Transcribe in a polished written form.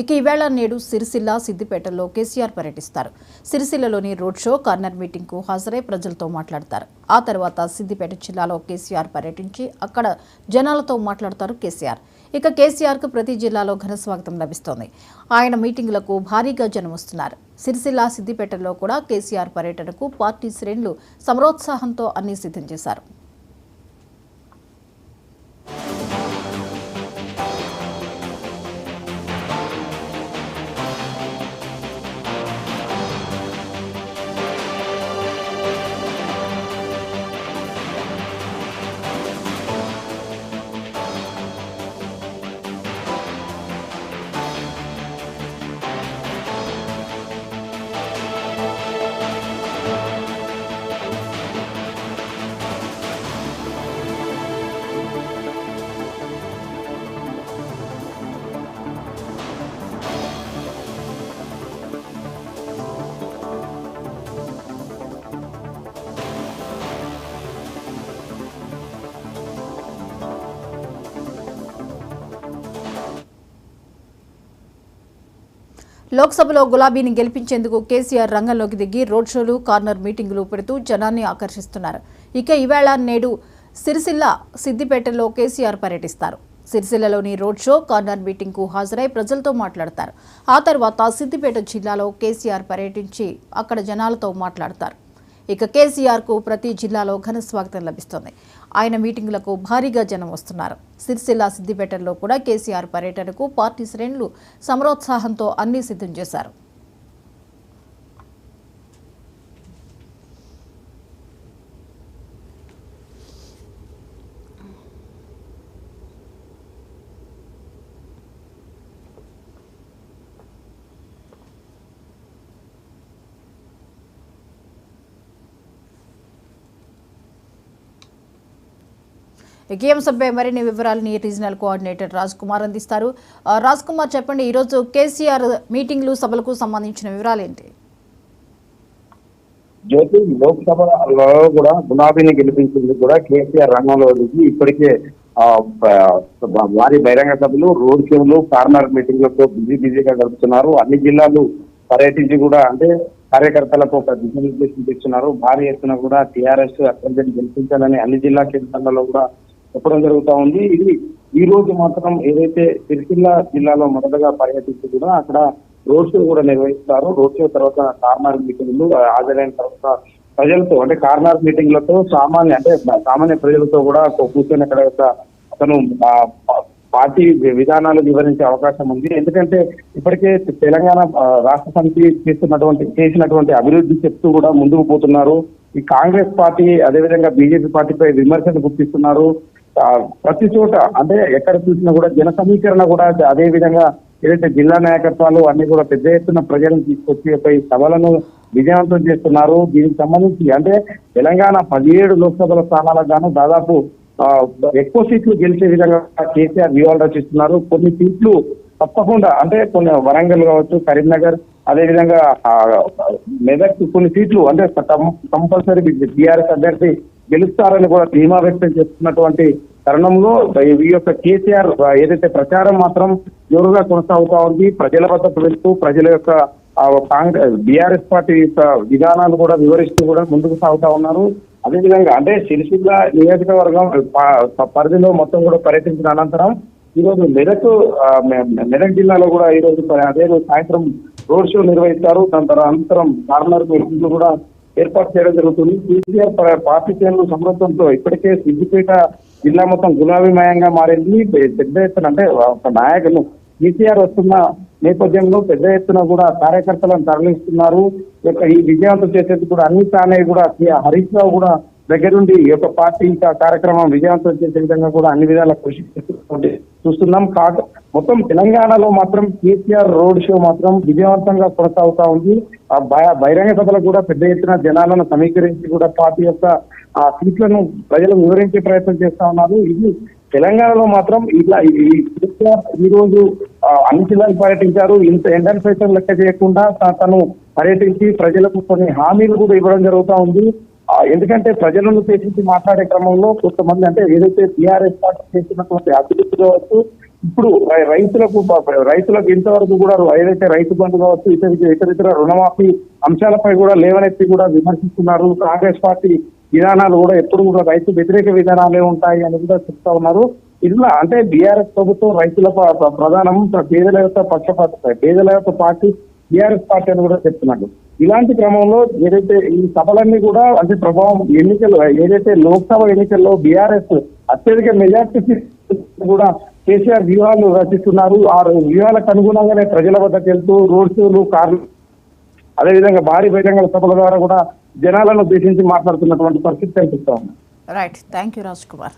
ఇక ఈవేళ నేడు సిరిసిల్ల సిద్దిపేటలో కేసీఆర్ పర్యటిస్తారు. సిరిసిల్లలోని రోడ్ షో కార్నర్ మీటింగ్ కు హాజరై ప్రజలతో మాట్లాడతారు. ఆ తర్వాత సిద్దిపేట జిల్లాలో కేసీఆర్ పర్యటించి అక్కడ జనాలతో మాట్లాడతారు కేసీఆర్. ఇక కేసీఆర్ కు ప్రతి జిల్లాలో ఘన స్వాగతం లభిస్తోంది. ఆయన మీటింగులకు భారీగా జనం వస్తున్నారు. సిరిసిల్ల సిద్దిపేటలో కూడా కేసీఆర్ పర్యటనకు పార్టీ శ్రేణులు సమరోత్సాహంతో అన్ని సిద్ధం చేశారు. లోక్సభలో గులాబీని గెలిపించేందుకు కేసీఆర్ రంగంలోకి దిగి రోడ్ షోలు, కార్నర్ మీటింగులు పెడుతూ జనాన్ని ఆకర్షిస్తున్నారు. ఇక ఈవేళ నేడు సిరిసిల్ల సిద్దిపేటలో కేసీఆర్ పర్యటిస్తారు. సిరిసిల్లలోని రోడ్ షో, కార్నర్ మీటింగ్ కు హాజరై ప్రజలతో మాట్లాడతారు. ఆ తర్వాత సిద్దిపేట జిల్లాలో కేసీఆర్ పర్యటించి అక్కడ జనాలతో మాట్లాడతారు. ఇక కేసీఆర్ కు ప్రతి జిల్లాలో ఘన స్వాగతం లభిస్తోంది. ఆయన మీటింగులకు భారీగా జనం వస్తున్నారు. సిరిసిల్ల సిద్దిపేటలో కూడా కేసీఆర్ పర్యటనకు పార్టీ శ్రేణులు సమరోత్సాహంతో అన్ని సిద్ధం చేశారు. ఈ అంశంపై మరిన్ని వివరాలని రీజనల్ కోఆర్డినేటర్ రాజ్ కుమార్ అందిస్తారు. రాజ్ కుమార్, చెప్పండి, ఈరోజు కేసీఆర్ మీటింగ్లు, సభలకు సంబంధించిన వివరాలు ఏంటి? జ్యోతి, లోక్సభలో కూడా గులాబీని గెలిపించింది కూడా కేసీఆర్ రంగంలో దిగి ఇప్పటికే భారీ బహిరంగ సభలు, రోడ్ షోలు, కార్నర్ మీటింగ్లతో బిజీగా గడుపుతున్నారు. అన్ని జిల్లాలు పర్యటించి కూడా అంటే కార్యకర్తలకు ఒక దిశానిర్దేశం ఇస్తున్నారు. భారీ ఎత్తున కూడా టీఆర్ఎస్ అభ్యర్థిని గెలిపించాలని అన్ని జిల్లా కేంద్రాలలో కూడా చెప్పడం జరుగుతూ ఉంది. ఇది ఈ రోజు మాత్రం ఏదైతే సిరిసిల్ల జిల్లాలో మొదటగా పర్యటించి కూడా అక్కడ రోడ్ షో కూడా నిర్వహిస్తారు. రోడ్ షో తర్వాత కార్నర్ మీటింగ్లు హాజరైన తర్వాత ప్రజలతో అంటే కార్నర్ మీటింగ్లతో సామాన్య ప్రజలతో కూడా కూర్చొని అక్కడ అతను పార్టీ విధానాలు వివరించే అవకాశం ఉంది. ఎందుకంటే ఇప్పటికే తెలంగాణ రాష్ట్ర సమితి చేసినటువంటి అభివృద్ధి చెప్తూ కూడా ముందుకు పోతున్నారు. ఈ కాంగ్రెస్ పార్టీ అదేవిధంగా బీజేపీ పార్టీపై విమర్శలు గుర్తిస్తున్నారు. ప్రతి చోట అంటే ఎక్కడ చూసినా కూడా జన సమీకరణ కూడా అదే విధంగా ఏదైతే జిల్లా నాయకత్వాలు అన్ని కూడా పెద్ద ఎత్తున ప్రజలను తీసుకొచ్చి సభలను విజయవంతం చేస్తున్నారు. దీనికి సంబంధించి అంటే తెలంగాణ 17 లోక్సభల స్థానాలకు గాను దాదాపు ఎక్కువ సీట్లు గెలిచే విధంగా కేసీఆర్ వ్యూహాలు రచిస్తున్నారు. కొన్ని సీట్లు తప్పకుండా అంటే కొన్ని వరంగల్ కావచ్చు, కరీంనగర్, అదేవిధంగా మెదక్ కొన్ని సీట్లు అంటే కంపల్సరీ టీఆర్ఎస్ అభ్యర్థి గెలుస్తారని కూడా ధీమా వ్యక్తం చేస్తున్నటువంటి తరుణంలో ఈ యొక్క కేసీఆర్ ఏదైతే ప్రచారం మాత్రం జోరుగా కొనసాగుతా ఉంది. ప్రజల వద్దకు వెళ్తూ ప్రజల యొక్క కాంగ్రెస్ బీఆర్ఎస్ పార్టీ యొక్క విధానాలు కూడా వివరిస్తూ కూడా ముందుకు సాగుతా ఉన్నారు. అదేవిధంగా అంటే సిరిసిల్ల నియోజకవర్గం పరిధిలో మొత్తం కూడా పర్యటించిన అనంతరం ఈరోజు మెదక్ జిల్లాలో కూడా ఈరోజు అదే రోజు సాయంత్రం రోడ్ షో నిర్వహిస్తారు. దాని తర్వాత అనంతరం కార్నర్ మీటింగ్లు కూడా ఏర్పాటు చేయడం జరుగుతుంది. కేసీఆర్ పార్టీ శ్రేణులు సమర్థంతో ఇప్పటికే సిద్దిపేట జిల్లా మొత్తం గులాబీమయంగా మారింది. పెద్ద ఎత్తున అంటే ఒక నాయకులు కేసీఆర్ వస్తున్న నేపథ్యంలో పెద్ద ఎత్తున కూడా కార్యకర్తలను తరలిస్తున్నారు. ఈ విజయవంతం చేసేందుకు కూడా అన్ని తానే కూడా హరీష్ రావు కూడా దగ్గరుండి ఈ యొక్క పార్టీ కార్యక్రమం విజయవంతం చేసే విధంగా కూడా అన్ని విధాల కృషి చూస్తున్నాం. మొత్తం తెలంగాణలో మాత్రం కేసీఆర్ రోడ్ షో మాత్రం విజయవంతంగా కొనసాగుతా ఉంది. బహిరంగ సభలకు కూడా పెద్ద ఎత్తున జనాలను సమీకరించి కూడా పార్టీ యొక్క సీట్లను ప్రజలకు వివరించే ప్రయత్నం చేస్తా ఉన్నారు. ఇది తెలంగాణలో మాత్రం ఇట్లా ఈ రోజు అన్ని జిల్లాలు పర్యటించారు. ఇంత ఎండల సైతం లెక్క చేయకుండా తను పర్యటించి ప్రజలకు కొన్ని హామీలు కూడా ఇవ్వడం జరుగుతూ ఉంది. ఎందుకంటే ప్రజలను ఉద్దేశించి మాట్లాడే క్రమంలో కొంతమంది అంటే ఏదైతే టీఆర్ఎస్ పార్టీ చేసినటువంటి అభివృద్ధి కావచ్చు, ఇప్పుడు రైతులకు ఇంతవరకు కూడా ఏదైతే రైతు బంధు కావచ్చు ఇతర రుణమాఫీ అంశాలపై కూడా లేవనెత్తి కూడా విమర్శిస్తున్నారు. కాంగ్రెస్ పార్టీ విధానాలు కూడా ఎప్పుడు కూడా రైతు వ్యతిరేక విధానాలే ఉంటాయి అని కూడా చెప్తా ఉన్నారు. ఇట్లా అంటే బీఆర్ఎస్ ప్రభుత్వం రైతుల ప్రధానం, పేదల యొక్క పక్షపాత పేదల యొక్క పార్టీ బీఆర్ఎస్ పార్టీ అని కూడా చెప్తున్నాడు. ఇలాంటి క్రమంలో ఏదైతే ఈ సభలన్నీ కూడా అంటే ప్రభావం ఎన్నికలు ఏదైతే లోక్సభ ఎన్నికల్లో బీఆర్ఎస్ అత్యధిక మెజార్టీ కూడా కేసీఆర్ వ్యూహాలు రచిస్తున్నారు. ఆ వ్యూహాలకు అనుగుణంగానే ప్రజల వద్దకు వెళ్తూ రోడ్ షోలు, కార్లు, అదేవిధంగా భారీ బహిరంగ సభల ద్వారా కూడా జనాలను ఉద్దేశించి మాట్లాడుతున్నటువంటి పరిస్థితి కనిపిస్తా ఉంది. Right, thank you Raj Kumar.